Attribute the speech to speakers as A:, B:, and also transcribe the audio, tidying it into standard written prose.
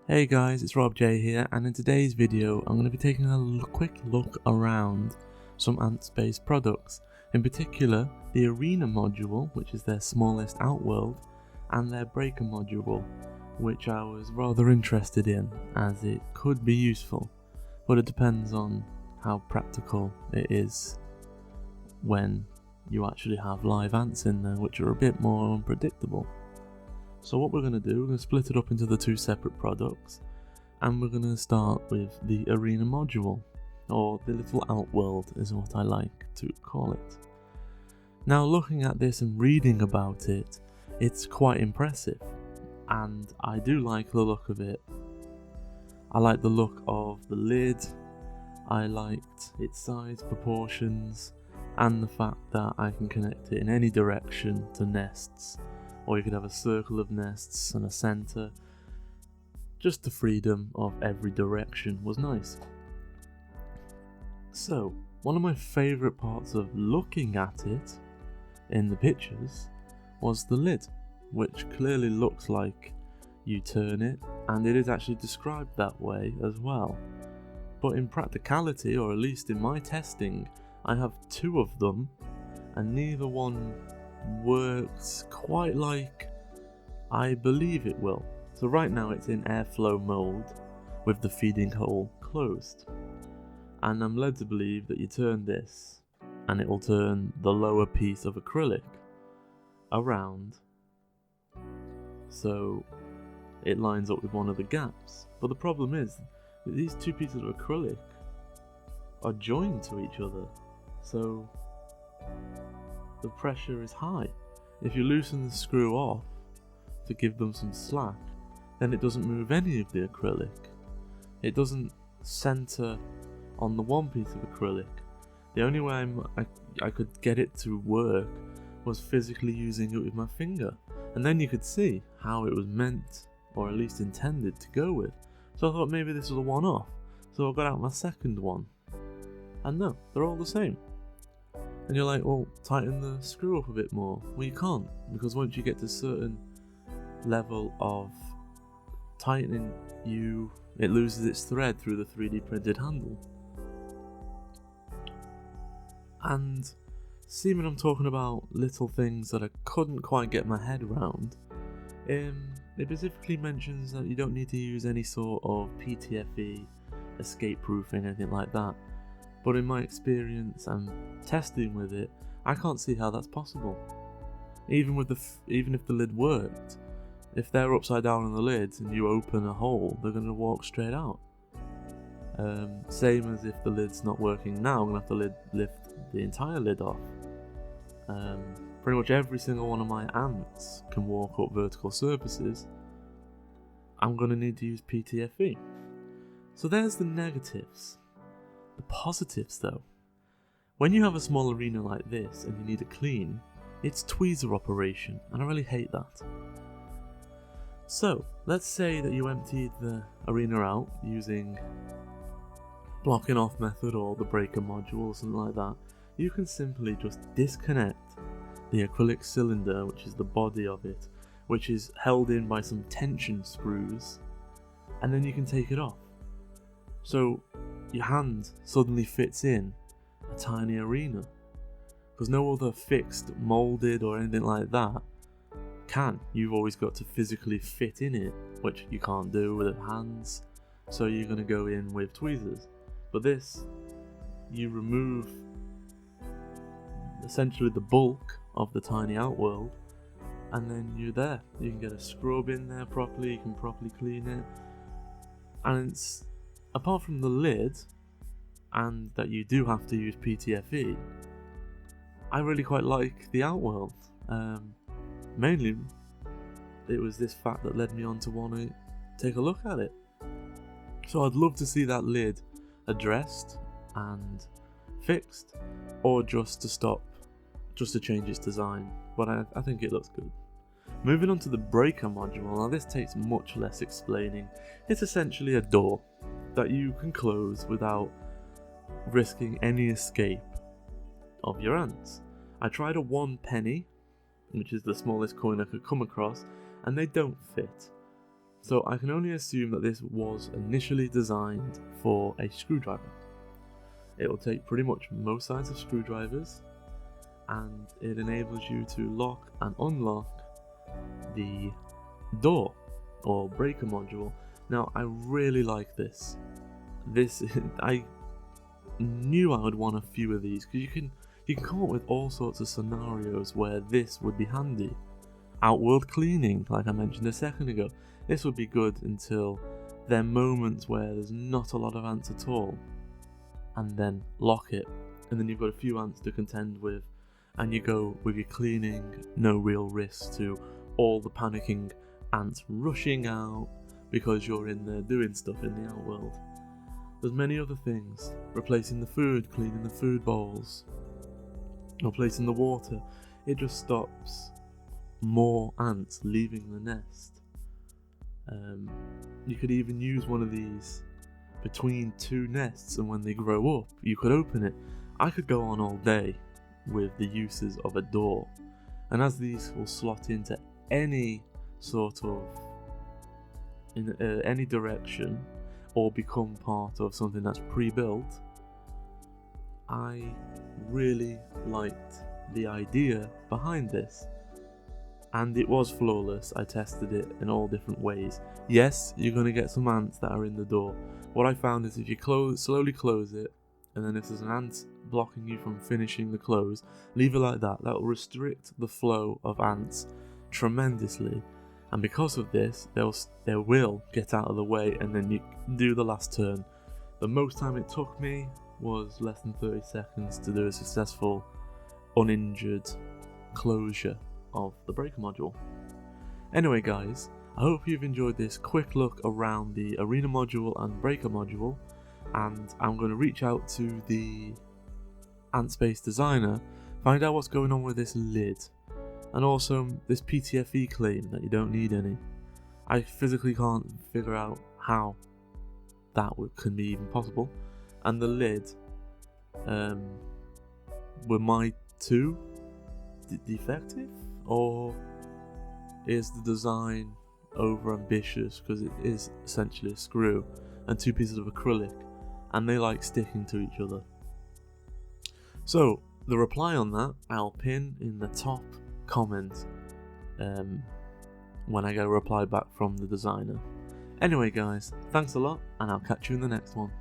A: Hey guys, it's RobJ here, and in today's video I'm going to be taking a quick look around some Ant-based products, in particular the Arena module, which is their smallest outworld, and their Breaker module, which I was rather interested in as it could be useful, but it depends on how practical it is when you actually have live ants in there, which are a bit more unpredictable. So what we're going to do, we're going to split it up into the two separate products, and we're going to start with the Arena module, or the little outworld is what I like to call it. Now looking at this and reading about it, it's quite impressive, and I do like the look of it. I like the look of the lid, I liked its size, proportions, and the fact that I can connect it in any direction to nests. Or you could have a circle of nests and a centre. Just the freedom of every direction was nice. So, one of my favourite parts of looking at it in the pictures was the lid, which clearly looks like you turn it, and it is actually described that way as well. But in practicality, or at least in my testing, I have two of them, and neither one works quite like I believe it will. So right now it's in airflow mode with the feeding hole closed, and I'm led to believe that you turn this and it will turn the lower piece of acrylic around so it lines up with one of the gaps. But the problem is that these two pieces of acrylic are joined to each other, so the pressure is high. If you loosen the screw off to give them some slack, then it doesn't move any of the acrylic. It doesn't center on the one piece of acrylic. The only way I could get it to work was physically using it with my finger, and then you could see how it was meant, or at least intended, to go with. So I thought maybe this was a one-off, so I got out my second one, and no, they're all the same. And you're like, well, tighten the screw up a bit more. Well, you can't, because once you get to a certain level of tightening, it loses its thread through the 3D printed handle. And seeming I'm talking about little things that I couldn't quite get my head around, it specifically mentions that you don't need to use any sort of PTFE, escape proofing, anything like that. But in my experience and testing with it, I can't see how that's possible. Even if the lid worked, if they're upside down on the lid and you open a hole, they're going to walk straight out. Same as if the lid's not working now, I'm going to have to lift the entire lid off. Pretty much every single one of my ants can walk up vertical surfaces. I'm going to need to use PTFE. So there's the negatives. The positives though, when you have a small arena like this and you need it clean, it's tweezer operation, and I really hate that. So let's say that you emptied the arena out using blocking off method or the breaker module or something like that. You can simply just disconnect the acrylic cylinder, which is the body of it, which is held in by some tension screws, and then you can take it off. So your hand suddenly fits in a tiny arena, because no other fixed, moulded or anything like that can. You've always got to physically fit in it, which you can't do with hands, so you're going to go in with tweezers. But this, you remove essentially the bulk of the tiny outworld, and then you're there. You can get a scrub in there properly, you can properly clean it, and it's, apart from the lid, and that you do have to use PTFE, I really quite like the outworld. Mainly, it was this fact that led me on to want to take a look at it. So I'd love to see that lid addressed and fixed, or just to change its design, but I think it looks good. Moving on to the breaker module, now this takes much less explaining. It's essentially a door that you can close without risking any escape of your ants. I tried a 1 penny, which is the smallest coin I could come across, and they don't fit. So I can only assume that this was initially designed for a screwdriver. It will take pretty much most sizes of screwdrivers, and it enables you to lock and unlock the door or breaker module. Now I really like this. I knew I would want a few of these because you can come up with all sorts of scenarios where this would be handy. Outworld cleaning, like I mentioned a second ago, this would be good until there are moments where there's not a lot of ants at all, and then lock it, and then you've got a few ants to contend with, and you go with your cleaning, no real risk to all the panicking ants rushing out because you're in there doing stuff in the outworld. There's many other things, replacing the food, cleaning the food bowls, replacing the water. It just stops more ants leaving the nest. You could even use one of these between two nests, and when they grow up you could open it. I could go on all day with the uses of a door, and as these will slot into any sort of in any direction or become part of something that's pre-built, I really liked the idea behind this. And it was flawless. I tested it in all different ways. Yes, you're going to get some ants that are in the door. What I found is if you slowly close it, and then if there's an ant blocking you from finishing the close, leave it like that. That will restrict the flow of ants tremendously. And because of this, they will get out of the way, and then you do the last turn. The most time it took me was less than 30 seconds to do a successful, uninjured closure of the breaker module. Anyway guys, I hope you've enjoyed this quick look around the arena module and breaker module, and I'm going to reach out to the Ant Space designer, find out what's going on with this lid, and also this PTFE claim that you don't need any. I physically can't figure out how that can be even possible. And the lid, were my two defective? Or is the design over ambitious because it is essentially a screw and two pieces of acrylic, and they like sticking to each other? So the reply on that I'll pin in the top comment when I get a reply back from the designer. Anyway guys, thanks a lot, and I'll catch you in the next one.